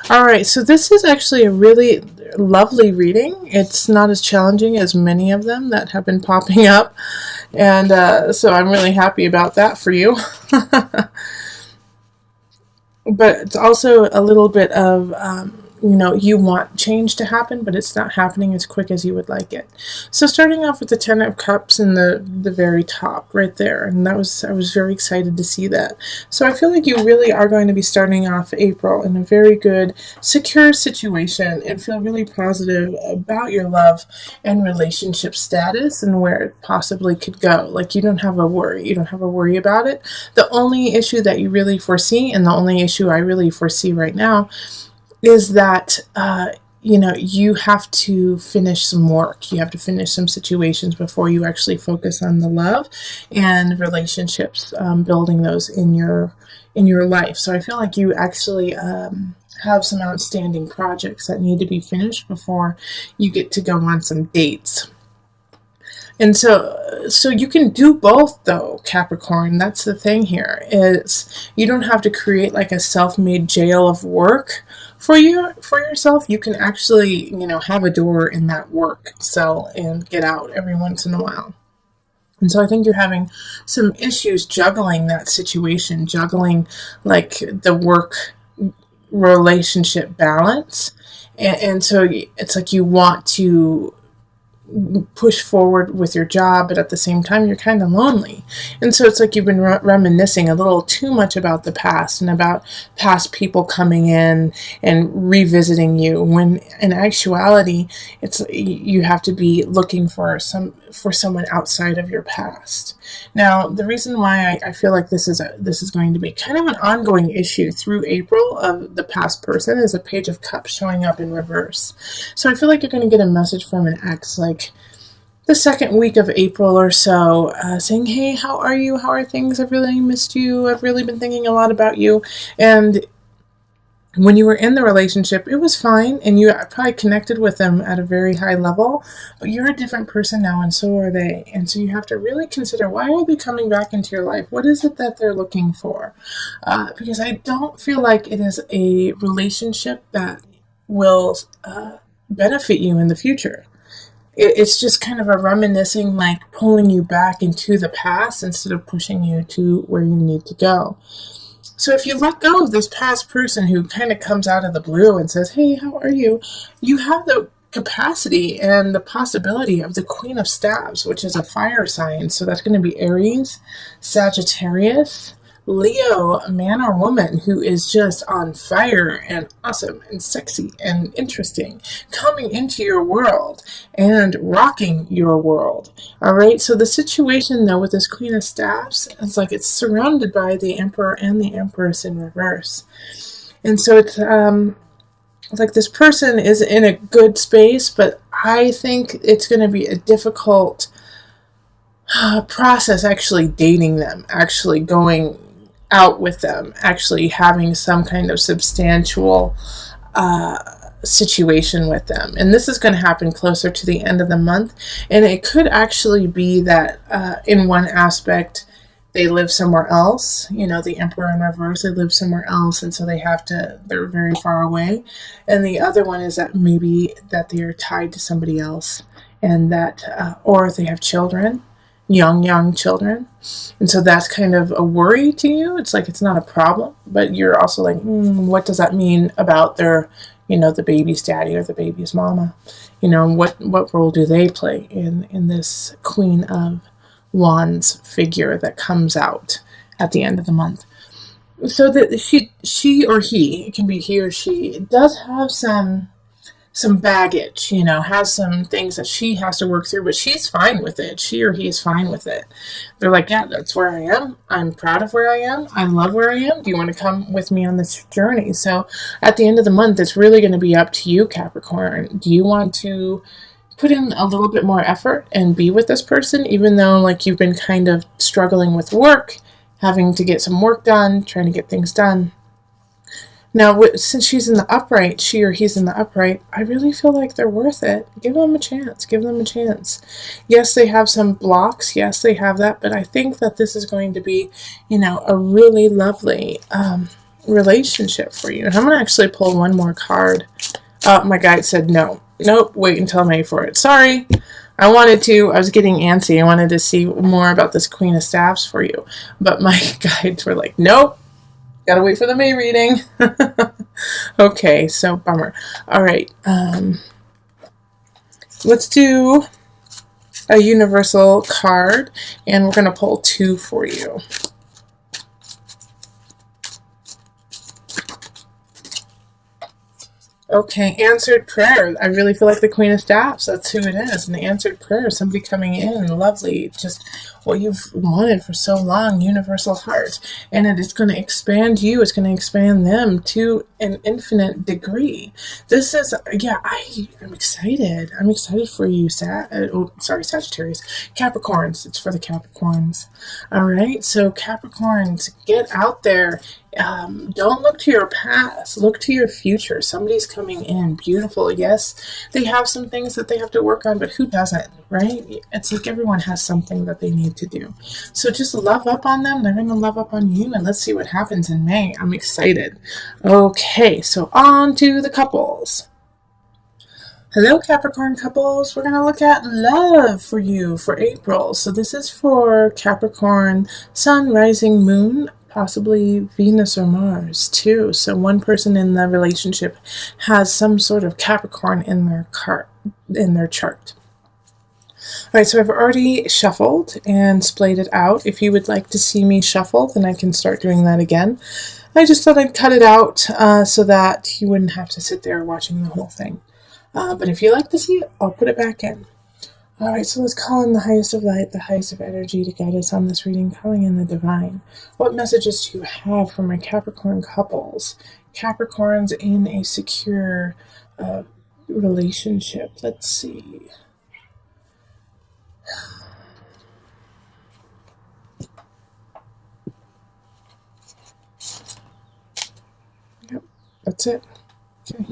All right, so this is actually a really lovely reading. It's not as challenging as many of them that have been popping up, and so I'm really happy about that for you. But it's also a little bit of you want change to happen, but it's not happening as quick as you would like it. So starting off with the Ten of Cups in the very top right there, and I was very excited to see that. So I feel like you really are going to be starting off April in a very good, secure situation and feel really positive about your love and relationship status and where it possibly could go. Like you don't have a worry. You don't have a worry about it. The only issue that you really foresee, and the only issue I really foresee right now, is that you have to finish some work. You have to finish some situations before you actually focus on the love and relationships, building those in your life. So I feel like you actually have some outstanding projects that need to be finished before you get to go on some dates. And so you can do both though, Capricorn. That's the thing here, is you don't have to create like a self-made jail of work for yourself. You can actually, have a door in that work cell and get out every once in a while. And so I think you're having some issues juggling that situation, juggling like the work relationship balance. And so it's like you want to push forward with your job, but at the same time you're kind of lonely. And so it's like you've been reminiscing a little too much about the past and about past people coming in and revisiting you, when in actuality it's you have to be looking for someone outside of your past. Now the reason why I feel like this is going to be kind of an ongoing issue through April of the past person is a Page of Cups showing up in reverse. So I feel like you're going to get a message from an ex like the second week of April or so, saying, hey, how are you? How are things? I've really missed you. I've really been thinking a lot about you. And when you were in the relationship, it was fine, and you probably connected with them at a very high level, but you're a different person now, and so are they. And so you have to really consider, why are they coming back into your life? What is it that they're looking for? Because I don't feel like it is a relationship that will benefit you in the future. It's just kind of a reminiscing, like pulling you back into the past instead of pushing you to where you need to go. So if you let go of this past person who kind of comes out of the blue and says, hey, how are you? You have the capacity and the possibility of the Queen of Staves, which is a fire sign. So that's going to be Aries, Sagittarius, Leo, a man or woman who is just on fire and awesome and sexy and interesting, coming into your world and rocking your world. All right. So the situation though with this Queen of Staves is like it's surrounded by the Emperor and the Empress in reverse. And so it's like this person is in a good space, but I think it's going to be a difficult process actually dating them, actually going out with them, actually having some kind of substantial situation with them. And this is going to happen closer to the end of the month. And it could actually be that in one aspect, they live somewhere else. The Emperor in reverse, they live somewhere else. And so they're very far away. And the other one is that maybe that they're tied to somebody else, and that, or they have children, young children. And so that's kind of a worry to you. It's like it's not a problem, but you're also like, what does that mean about their, the baby's daddy or the baby's mama? What role do they play in this Queen of Wands figure that comes out at the end of the month? So that she or he, it can be he or she, does have some baggage, has some things that she has to work through, but she's fine with it. She or he is fine with it. They're like, yeah, that's where I am. I'm proud of where I am. I love where I am. Do you want to come with me on this journey? So at the end of the month, it's really going to be up to you, Capricorn. Do you want to put in a little bit more effort and be with this person, even though like you've been kind of struggling with work, having to get some work done, trying to get things done? Now, since she's in the upright, she or he's in the upright, I really feel like they're worth it. Give them a chance. Give them a chance. Yes, they have some blocks. Yes, they have that. But I think that this is going to be, a really lovely relationship for you. And I'm going to actually pull one more card. My guide said no. Nope, wait until May for it. Sorry. I wanted to. I was getting antsy. I wanted to see more about this Queen of Staffs for you. But my guides were like, nope. Gotta wait for the May reading. Okay, so bummer. All right. Let's do a universal card. And we're going to pull 2 for you. Okay, answered prayer. I really feel like the Queen of Staffs. That's who it is. An answered prayer. Somebody coming in. Lovely. Just what you've wanted for so long. Universal heart. And it is going to expand you. It's going to expand them to an infinite degree. This is, yeah, I'm excited. I'm excited for you, Sagittarius. Capricorns. It's for the Capricorns. All right, so Capricorns, get out there. Don't look to your past. Look to your future. Somebody's coming in. Beautiful. Yes, they have some things that they have to work on, but who doesn't, right? It's like everyone has something that they need to do. So just love up on them. They're going to love up on you, and let's see what happens in May. I'm excited. Okay, so on to the couples. Hello, Capricorn couples. We're going to look at love for you for April. So this is for Capricorn, Sun, Rising, Moon, possibly Venus or Mars too. So one person in the relationship has some sort of Capricorn in their chart. All right, so I've already shuffled and splayed it out. If you would like to see me shuffle, then I can start doing that again. I just thought I'd cut it out so that you wouldn't have to sit there watching the whole thing. But if you like to see it, I'll put it back in. All right, so let's call in the highest of light, the highest of energy to guide us on this reading, calling in the divine. What messages do you have for my Capricorn couples? Capricorns in a secure relationship. Let's see. Yep, that's it. Okay.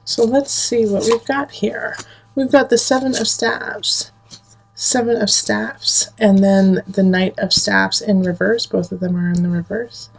So let's see what we've got here. We've got the Seven of Staffs, and then the Knight of Staffs in reverse. Both of them are in the reverse.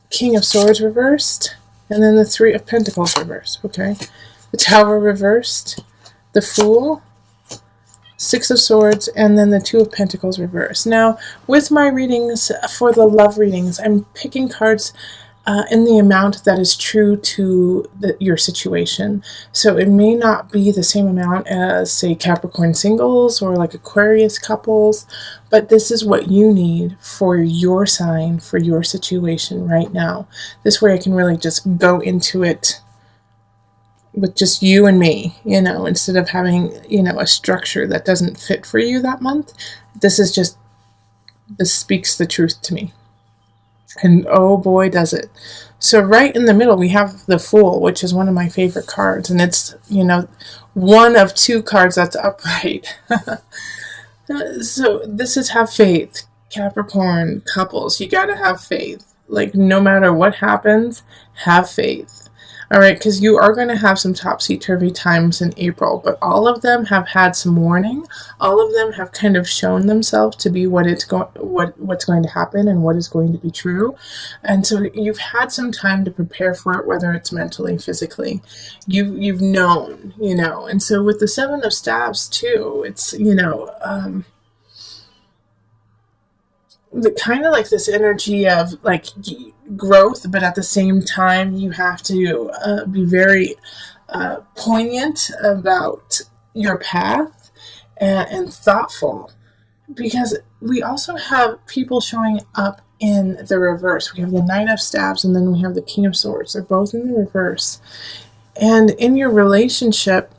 King of Swords reversed, and then the Three of Pentacles reversed. Okay, the Tower reversed, the Fool, Six of Swords, and then the Two of Pentacles reversed. Now, with my readings, for the love readings, I'm picking cards in the amount that is true to your situation. So it may not be the same amount as, say, Capricorn singles or like Aquarius couples, but this is what you need for your sign, for your situation right now. This way I can really just go into it with just you and me, instead of having, a structure that doesn't fit for you that month. This speaks the truth to me. And oh boy, does it. So right in the middle, we have the Fool, which is one of my favorite cards. And it's, one of 2 cards that's upright. So this is have faith. Capricorn couples, you got to have faith. Like, no matter what happens, have faith. All right, because you are going to have some topsy-turvy times in April, but all of them have had some warning. All of them have kind of shown themselves to be what's going to happen and what is going to be true. And so you've had some time to prepare for it, whether it's mentally, physically. You've known, And so with the Seven of Staffs too, it's, kind of like this energy of like growth, but at the same time you have to be very poignant about your path and thoughtful, because we also have people showing up in the reverse. We have the Knight of Staffs and then we have the King of Swords. They're both in the reverse. And in your relationship,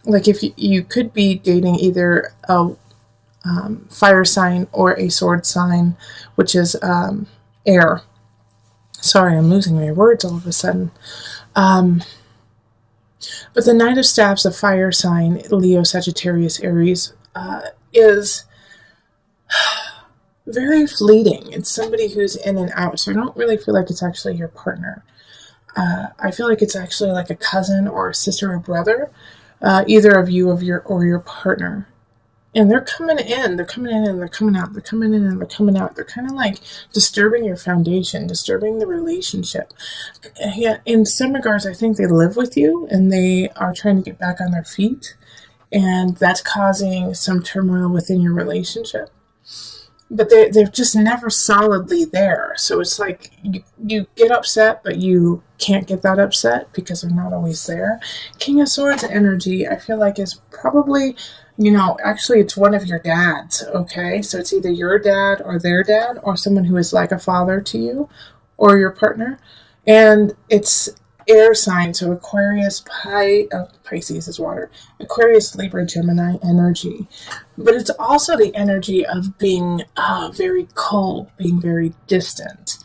like if you could be dating either a fire sign or a sword sign, which is air. Sorry, I'm losing my words all of a sudden. But the Knight of Staffs, a fire sign, Leo, Sagittarius, Aries, is very fleeting. It's somebody who's in and out, so I don't really feel like it's actually your partner. I feel like it's actually like a cousin or a sister or brother, either of you or your partner. And they're coming in, they're coming in and they're coming out, they're coming in and they're coming out. They're kind of like disturbing your foundation, disturbing the relationship. Yeah, in some regards, I think they live with you and they are trying to get back on their feet. And that's causing some turmoil within your relationship. But they're just never solidly there. So it's like you get upset, but you can't get that upset because they're not always there. King of Swords energy, I feel like, is probably, actually it's one of your dads, okay? So it's either your dad or their dad or someone who is like a father to you or your partner. And it's air sign, so Aquarius, Pisces is water, Aquarius, Libra, Gemini energy. But it's also the energy of being very cold, being very distant,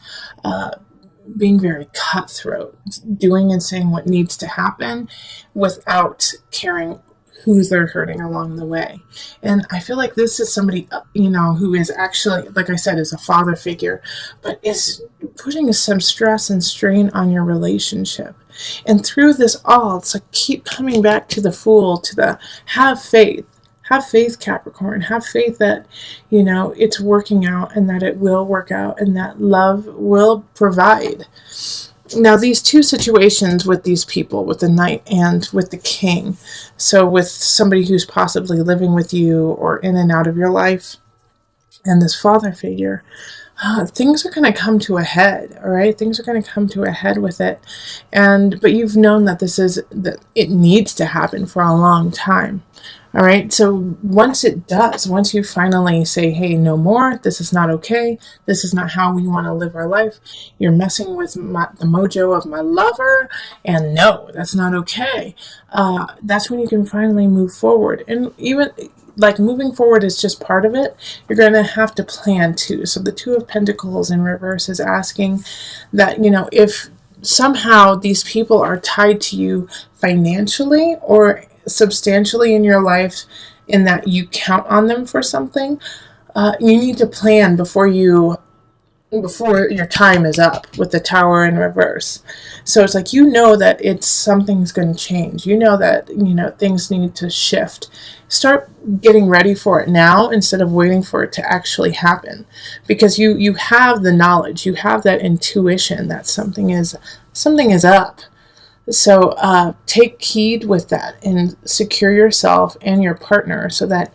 being very cutthroat, doing and saying what needs to happen without caring who they're hurting along the way. And I feel like this is somebody, who is actually, like I said, is a father figure, but is putting some stress and strain on your relationship. And through this all, it's like keep coming back to the Fool, to the have faith. Have faith, Capricorn. Have faith that, it's working out and that it will work out and that love will provide. Now, these two situations with these people, with the Knight and with the King, so with somebody who's possibly living with you or in and out of your life, and this father figure, things are going to come to a head, all right? Things are going to come to a head with it. But you've known that that it needs to happen for a long time. All right, so once it does, once you finally say, hey, no more, this is not okay, this is not how we want to live our life, you're messing with the mojo of my lover, and no, that's not okay, that's when you can finally move forward. And even, like, moving forward is just part of it. You're going to have to plan too. So the Two of Pentacles in reverse is asking that, if somehow these people are tied to you financially or substantially in your life, in that you count on them for something, you need to plan before your time is up, with the Tower in reverse. So it's like, that something's going to change. That things need to shift. Start getting ready for it now instead of waiting for it to actually happen, because you have the knowledge, you have that intuition that something is up. So take heed with that and secure yourself and your partner so that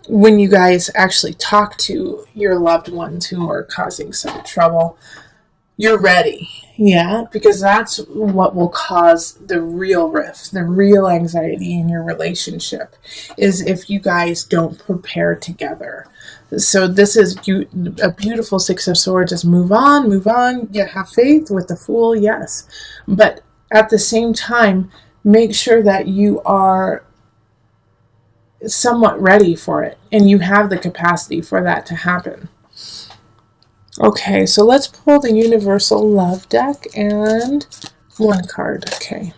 when you guys actually talk to your loved ones who are causing some trouble, you're ready. Yeah, because that's what will cause the real rift, the real anxiety in your relationship, is if you guys don't prepare together. So this is a beautiful Six of Swords. Just move on. Yeah, have faith with the Fool, yes. But at the same time, make sure that you are somewhat ready for it and you have the capacity for that to happen. Okay, so let's pull the Universal Love deck and one card. Okay.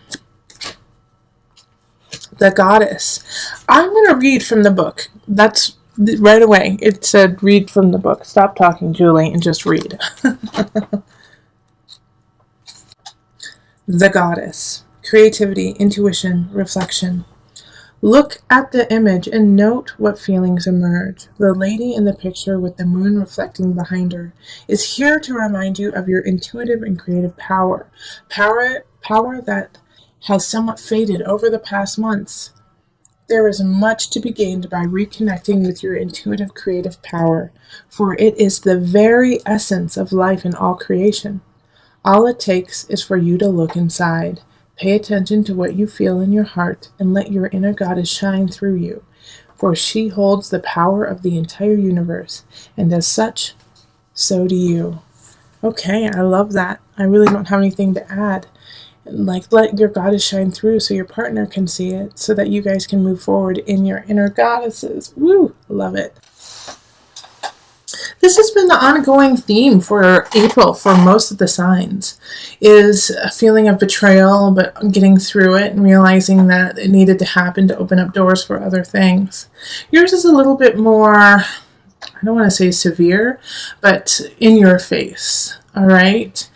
The Goddess. I'm going to read from the book. That's right away. It said read from the book. Stop talking, Julie, and just read. The Goddess. Creativity, intuition, reflection. Look at the image and note what feelings emerge. The lady in the picture with the moon reflecting behind her is here to remind you of your intuitive and creative power. Power that has somewhat faded over the past months. There is much to be gained by reconnecting with your intuitive creative power, for it is the very essence of life and all creation. All it takes is for you to look inside. Pay attention to what you feel in your heart and let your inner goddess shine through you, for she holds the power of the entire universe, and as such, so do you. Okay, I love that. I really don't have anything to add. Like, let your goddess shine through so your partner can see it, so that you guys can move forward in your inner goddesses. Woo! Love it. This has been the ongoing theme for April for most of the signs, is a feeling of betrayal, but getting through it and realizing that it needed to happen to open up doors for other things. Yours is a little bit more, I don't want to say severe, but in your face, all right?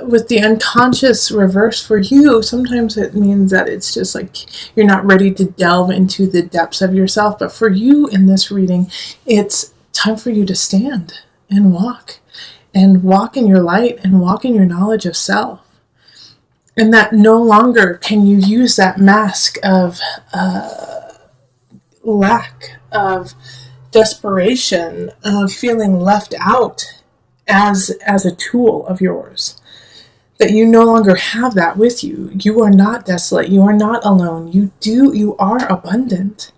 with the unconscious reverse for you, sometimes it means that it's just like you're not ready to delve into the depths of yourself. But for you in this reading, it's time for you to stand and walk in your light and walk in your knowledge of self. And that no longer can you use that mask of lack, of desperation, of feeling left out as a tool of yours. That you no longer have that with you. You are not desolate. You are not alone. You are abundant.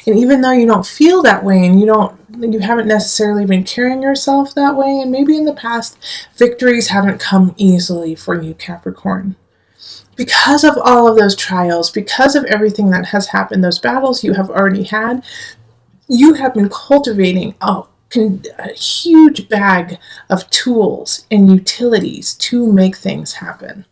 And even though you don't feel that way, and you haven't necessarily been carrying yourself that way, and maybe in the past victories haven't come easily for you, Capricorn. Because of all of those trials, because of everything that has happened, those battles you have already had, you have been cultivating a huge bag of tools and utilities to make things happen.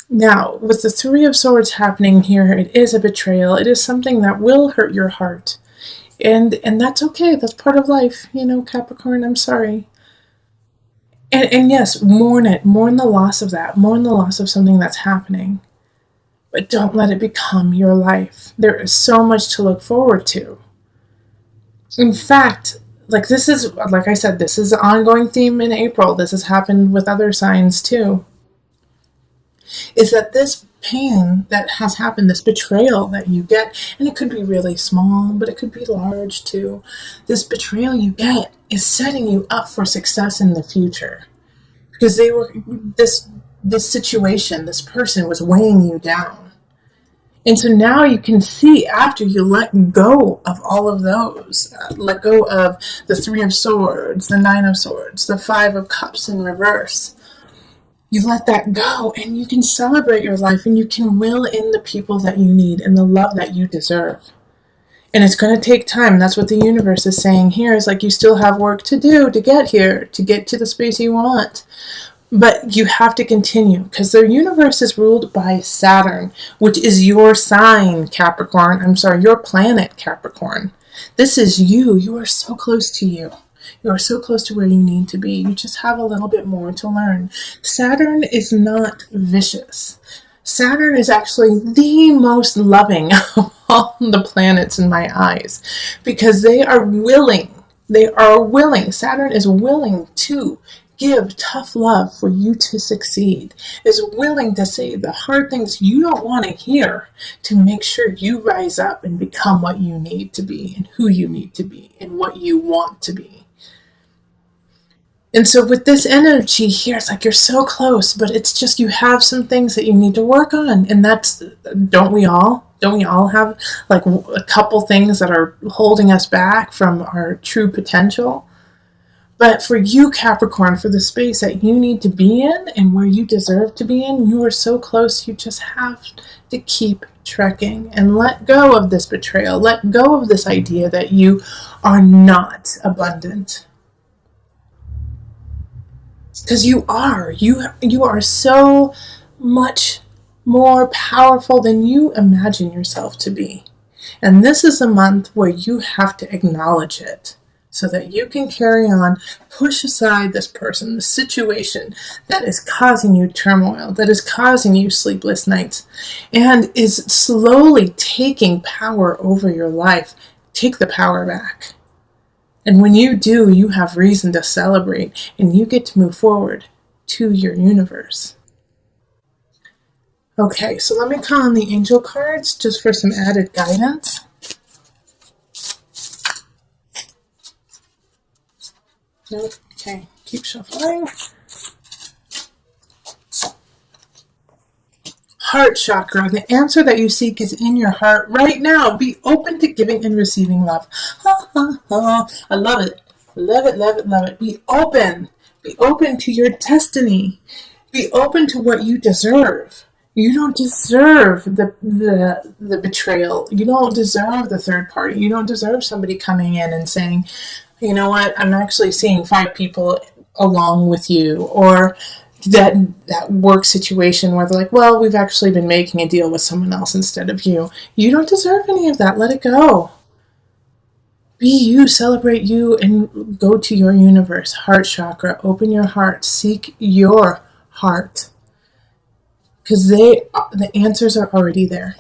Now, with the Three of Swords happening here, it is a betrayal. It is something that will hurt your heart. And that's okay. That's part of life. Capricorn, I'm sorry. And yes, mourn it. Mourn the loss of that. Mourn the loss of something that's happening. But don't let it become your life. There is so much to look forward to. In fact, like I said, this is an ongoing theme in April. This has happened with other signs too. Is that this pain that has happened, this betrayal that you get, and it could be really small, but it could be large too. This betrayal you get is setting you up for success in the future. Because this situation, this person was weighing you down. And so now you can see, after you let go of all of those, let go of the Three of Swords, the Nine of Swords, the Five of Cups in reverse, you let that go and you can celebrate your life, and you can will in the people that you need and the love that you deserve. And it's going to take time. That's what the universe is saying here, is like you still have work to do to get here, to get to the space you want. But you have to continue, because the universe is ruled by Saturn, which is your sign, Capricorn. I'm sorry, your planet, Capricorn. This is you. You are so close to you. You are so close to where you need to be. You just have a little bit more to learn. Saturn is not vicious. Saturn is actually the most loving of all the planets in my eyes, because they are willing. Saturn is willing to give tough love for you to succeed, is willing to say the hard things you don't want to hear to make sure you rise up and become what you need to be, and who you need to be, and what you want to be. And so with this energy here, it's like you're so close, but it's just you have some things that you need to work on. And that's, don't we all have like a couple things that are holding us back from our true potential? But for you, Capricorn, for the space that you need to be in and where you deserve to be in, you are so close. You just have to keep trekking and let go of this betrayal. Let go of this idea that you are not abundant. Because you are. You are so much more powerful than you imagine yourself to be. And this is a month where you have to acknowledge it, so that you can carry on, push aside this person, the situation that is causing you turmoil, that is causing you sleepless nights, and is slowly taking power over your life. Take the power back. And when you do, you have reason to celebrate, and you get to move forward to your universe. Okay, so let me call on the angel cards just for some added guidance. Nope. Okay, keep shuffling. Heart chakra. The answer that you seek is in your heart right now. Be open to giving and receiving love. I love it. Love it, love it, love it. Be open. Be open to your destiny. Be open to what you deserve. You don't deserve the betrayal. You don't deserve the third party. You don't deserve somebody coming in and saying, you know what, I'm actually seeing 5 people along with you, or that work situation where they're like, well, we've actually been making a deal with someone else instead of you. You don't deserve any of that. Let it go. Be you, celebrate you, and go to your universe. Heart chakra, open your heart, seek your heart, because the answers are already there.